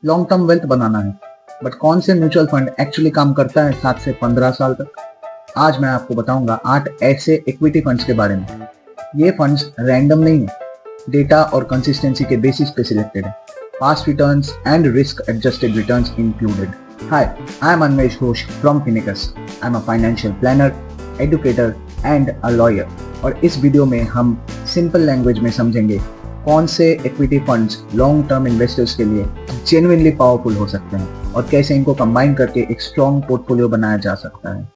Long term wealth बनाना है। But कौन से म्यूचुअल फंड एक्चुअली काम करता है 7 से 15 साल तक? आज मैं आपको बताऊंगा 8 ऐसे इक्विटी फंड्स के बारे में। ये फंड्स रैंडम नहीं है, डेटा और कंसिस्टेंसी के बेसिस पे सिलेक्टेड है। Past returns and risk adjusted returns included. Hi, I am Anvesh Ghosh from फिनिकस। I am a financial planner, educator and a lawyer. और इस वीडियो में हम सिंपल लैंग्वेज में समझेंगे कौन से equity funds long term investors के लिए जेन्युइनली पावरफुल हो सकते हैं और कैसे इनको कंबाइन करके एक स्ट्रॉन्ग पोर्टफोलियो बनाया जा सकता है।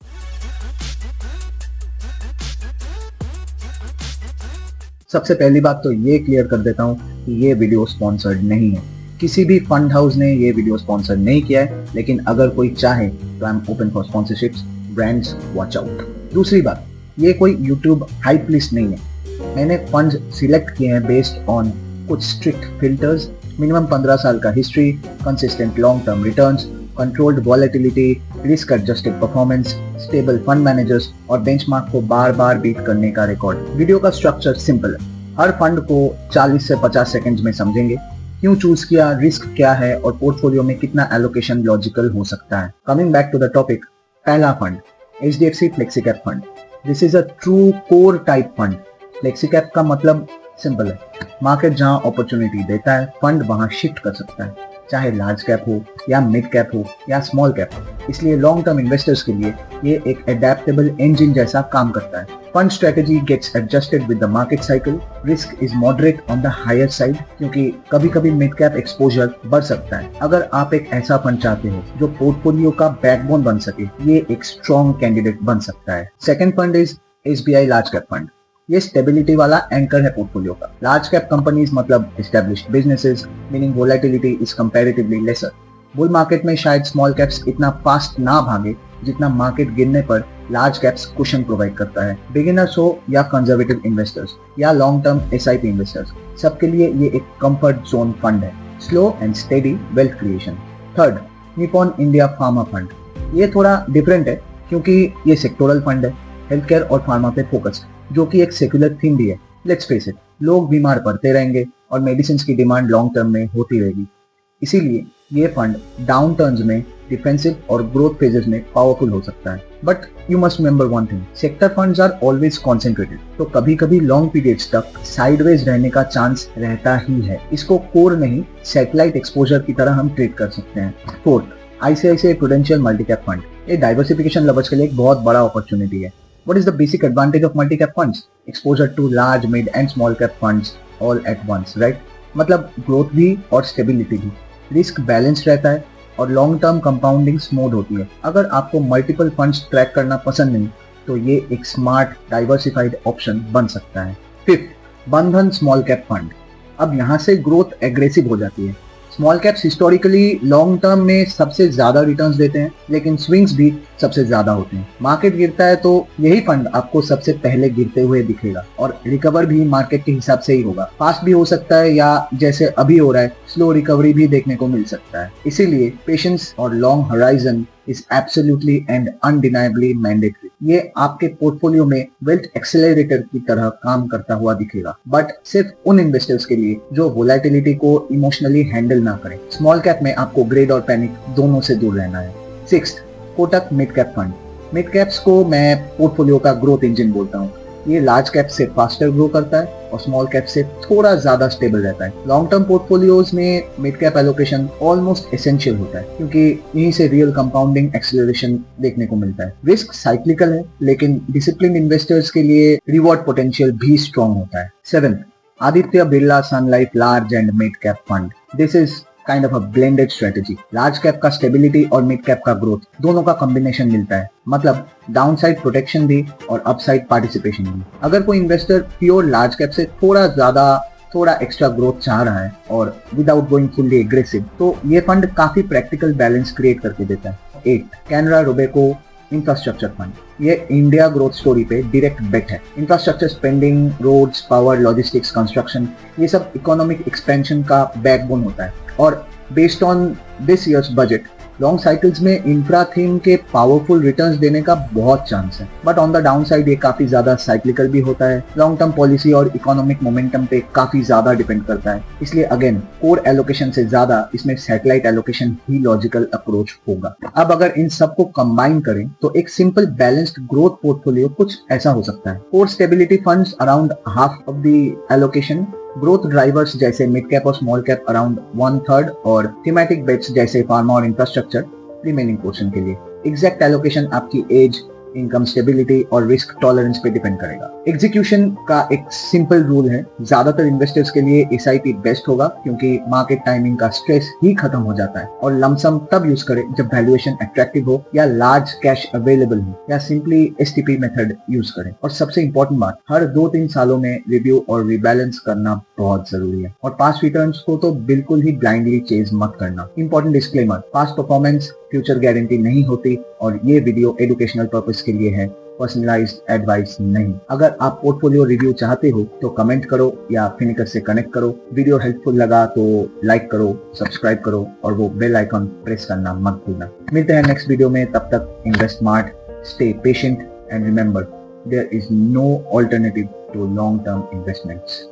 सबसे पहली बात तो ये क्लियर कर देता हूँ कि ये वीडियो स्पॉन्सर्ड नहीं है। किसी भी फंड हाउस ने ये वीडियो स्पॉन्सर नहीं किया है, लेकिन अगर कोई चाहे तो I am open for sponsorships. Brands watch out. दूसरी बात, ये कोई यूट्यूब हाइप लिस्ट नहीं है। मैंने फंड्स सिलेक्ट किए हैं बेस्ड ऑन कुछ स्ट्रिक्ट फिल्टर्स, मिनिमम 15 साल का history, consistent long term returns, controlled volatility, risk adjusted performance, stable fund managers और बेंचमार्क को बार बार बीट करने का रिकॉर्ड। वीडियो का स्ट्रक्चर सिंपल है। हर फंड को 40 से 50 सेकंड्स में समझेंगे, क्यों चूज किया, रिस्क क्या है और पोर्टफोलियो में कितना एलोकेशन लॉजिकल हो सकता है। Coming back to the topic, पहला fund HDFC flexicap fund. This is a true core type fund. Flexicap का मतलब सिंपल है, मार्केट जहां अपॉर्चुनिटी देता है फंड वहां शिफ्ट कर सकता है, चाहे लार्ज कैप हो या मिड कैप हो या स्मॉल कैप हो। इसलिए लॉन्ग टर्म इन्वेस्टर्स के लिए ये एक एडेप्टेबल इंजन जैसा काम करता है। Fund strategy gets adjusted with the market cycle. Risk is moderate on the higher side, क्योंकि कभी कभी मिड कैप एक्सपोजर बढ़ सकता है। अगर आप एक ऐसा फंड चाहते हो जो पोर्टफोलियो का बैकबोन बन सके, ये एक स्ट्रॉन्ग कैंडिडेट बन सकता है। Second fund is SBI large cap fund. ये स्टेबिलिटी वाला एंकर है पोर्टफोलियो का। लार्ज कैप कंपनीज मतलब established businesses, meaning volatility is comparatively lesser. Bull market में शायद स्मॉल कैप्स इतना फास्ट ना भागे जितना मार्केट गिरने पर लार्ज कैप्स कुशन प्रोवाइड करता है। बिगिनर्स हो या कंजर्वेटिव इन्वेस्टर्स या लॉन्ग टर्म SIP इन्वेस्टर्स, सबके लिए ये एक कंफर्ट जोन फंड है। Slow and steady wealth creation. Third, Nippon India pharma fund. ये थोड़ा डिफरेंट है क्योंकि ये सेक्टोरल फंड है, हेल्थ केयर और फार्मा पे फोकस, जो कि एक सेक्युलर थीम भी है। लेट्स फेस इट, लोग बीमार पड़ते रहेंगे और मेडिसिन की डिमांड लॉन्ग टर्म में होती रहेगी। इसीलिए ये फंड डाउन टर्न्स में, डिफेंसिव और ग्रोथ फेजेस में पावरफुल हो सकता है। But you must remember one thing, sector funds are always concentrated, तो कभी कभी लॉन्ग पीरियड्स तक साइडवेज रहने का चांस रहता ही है। इसको कोर नहीं, सैटेलाइट एक्सपोजर की तरह हम ट्रीट कर सकते हैं। Fourth, ICICI prudential multicap fund. ये डाइवर्सिफिकेशन लवर्स के लिए एक बहुत बड़ा अपॉर्चुनिटी है। What is the basic advantage of multi-cap funds? Exposure to large, mid and small cap funds all at once, right? मतलब ग्रोथ भी और स्टेबिलिटी भी, रिस्क बैलेंस रहता है और लॉन्ग टर्म कंपाउंडिंग स्मूथ होती है। अगर आपको मल्टीपल फंड्स ट्रैक करना पसंद नहीं तो ये एक स्मार्ट डाइवर्सिफाइड ऑप्शन बन सकता है। फिफ्थ, बंधन स्मॉल कैप फंड। अब यहाँ से ग्रोथ एग्रेसिव हो जाती है। Small caps historically long term में सबसे ज्यादा रिटर्न्स देते हैं, लेकिन स्विंग्स भी सबसे ज्यादा होते हैं। मार्केट गिरता है तो यही फंड आपको सबसे पहले गिरते हुए दिखेगा और रिकवर भी मार्केट के हिसाब से ही होगा। फास्ट भी हो सकता है या जैसे अभी हो रहा है स्लो रिकवरी भी देखने को मिल सकता है। इसीलिए पेशेंस और long horizon is absolutely and undeniably mandatory. ये आपके पोर्टफोलियो में वेल्थ एक्सेलरेटर की तरह काम करता हुआ दिखेगा, बट सिर्फ उन इन्वेस्टर्स के लिए जो वोलेटिलिटी को इमोशनली हैंडल ना करें। स्मॉल कैप में आपको ग्रेड और पैनिक दोनों से दूर रहना है। Sixth, Kotak mid cap fund. Mid caps को मैं पोर्टफोलियो का ग्रोथ इंजन बोलता हूँ। ये लार्ज कैप से फास्टर ग्रो करता है और स्मॉल कैप से थोड़ा ज्यादा स्टेबल रहता है। लॉन्ग टर्म पोर्टफोलियोज में mid cap allocation almost essential होता है, क्योंकि यहीं से रियल कंपाउंडिंग एक्सेलरेशन देखने को मिलता है। रिस्क साइक्लिकल है, लेकिन डिसिप्लिन इन्वेस्टर्स के लिए रिवॉर्ड पोटेंशियल भी स्ट्रॉन्ग होता है। Seventh, Aditya Birla Sun Life large and mid cap fund. This is kind of a blended strategy. Large cap का स्टेबिलिटी और मिड कैप का ग्रोथ दोनों का कॉम्बिनेशन मिलता है, मतलब डाउनसाइड प्रोटेक्शन भी और अपसाइड पार्टिसिपेशन भी। अगर कोई इन्वेस्टर प्योर लार्ज कैप से थोड़ा एक्स्ट्रा ग्रोथ चाह रहा है और विदाउट गोइंग फुल्ली एग्रेसिव, तो ये फंड काफी प्रैक्टिकल बैलेंस क्रिएट करके देता है। 8, कैनरा रोबेको इंफ्रास्ट्रक्चर फंड। ये इंडिया ग्रोथ स्टोरी पे डायरेक्ट बेट है। Infrastructure spending, roads, power, logistics, construction, ये सब इकोनॉमिक एक्सपेंशन का बैकबोन होता है और based on this year's budget long cycles में इंफ्रा थीम के पावरफुल रिटर्न्स देने का बहुत चांस है, but on the downside ये काफी ज्यादा साइक्लिकल भी होता है। लॉन्ग टर्म पॉलिसी और इकोनॉमिक मोमेंटम पे काफी ज्यादा डिपेंड करता है, इसलिए अगेन कोर एलोकेशन से ज्यादा इसमें सैटेलाइट एलोकेशन ही लॉजिकल अप्रोच होगा। अब अगर इन सबको कंबाइन करें तो एक सिंपल बैलेंस्ड ग्रोथ पोर्टफोलियो कुछ ऐसा हो सकता है। Core stability funds around half of the allocation, growth drivers जैसे मिड कैप और स्मॉल कैप अराउंड 1/3 और थीमेटिक बेट्स जैसे फार्मा और इंफ्रास्ट्रक्चर रिमेनिंग पोर्शन के लिए। एग्जैक्ट एलोकेशन आपकी एज, इनकम स्टेबिलिटी और रिस्क टॉलरेंस पे डिपेंड करेगा। एग्जीक्यूशन का एक सिंपल रूल है, ज्यादातर इन्वेस्टर्स के लिए एसआईपी बेस्ट होगा क्योंकि मार्केट टाइमिंग का स्ट्रेस ही खत्म हो जाता है, और लमसम तब यूज करें जब वैल्यूएशन अट्रैक्टिव हो या लार्ज कैश अवेलेबल हो, या सिंपली एसटीपी मेथड यूज करें। और सबसे इंपॉर्टेंट बात, हर 2-3 सालों में रिव्यू और रिबैलेंस करना बहुत जरूरी है, और पास्ट रिटर्न्स को तो बिल्कुल ही ब्लाइंडली चेज मत करना। Important disclaimer, past performance future guarantee नहीं होती और ये वीडियो एजुकेशनल पर्पस के लिए है, पर्सनलाइज्ड एडवाइस नहीं। अगर आप पोर्टफोलियो रिव्यू चाहते हो तो कमेंट करो या फिनिकर से कनेक्ट करो। वीडियो हेल्पफुल लगा तो लाइक करो, सब्सक्राइब करो और वो बेल आइकन प्रेस करना मत भूलना। मिलते हैं नेक्स्ट वीडियो में, तब तक invest smart, stay patient and remember there is no alternative to long term investments.